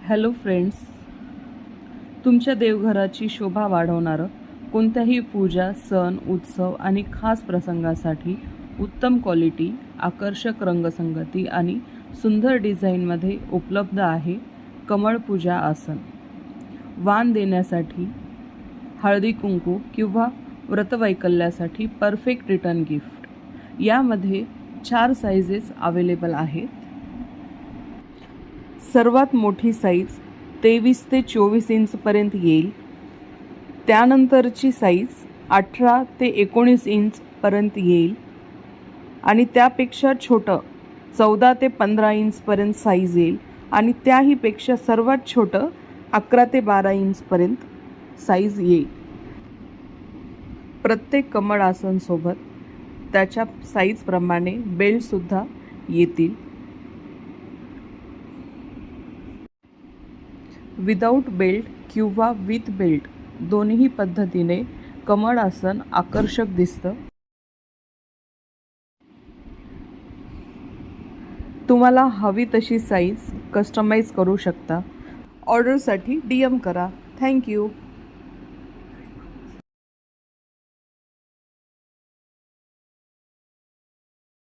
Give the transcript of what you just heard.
Hello friends, तुमच्या देवघराची शोभा वाढवणारं कोणत्याही पूजा, सण, उत्सव आणि खास प्रसंगासाठी उत्तम क्वालिटी, आकर्षक रंगसंगती आणि सुंदर डिझाईनमध्ये उपलब्ध आहे कमळ पूजा आसन. वाण देण्यासाठी, हळदी कुंकू किंवा व्रतवैकल्यासाठी परफेक्ट रिटर्न गिफ्ट. यामध्ये 4 साइजेस अवेलेबल आहेत. सर्वात मोठी साईज 23 ते 24 इंचपर्यंत येईल. त्यानंतरची साईज 18 ते 19 इंचपर्यंत येईल आणि त्यापेक्षा छोटं 14 ते 15 इंचपर्यंत साईज येईल आणि त्याहीपेक्षा सर्वात छोटं 11 ते 12 इंचपर्यंत साईज येईल. प्रत्येक कमळ आसनसोबत त्याच्या साईजप्रमाणे बेल्टसुद्धा येतील. विदाऊट बेल्ट किंवा विथ बेल्ट दोन्ही पद्धतीने कमळ आसन आकर्षक दिसतं. तुम्हाला हवी तशी साईज कस्टमाइज करू शकता. ऑर्डरसाठी DM करा. थँक्यू.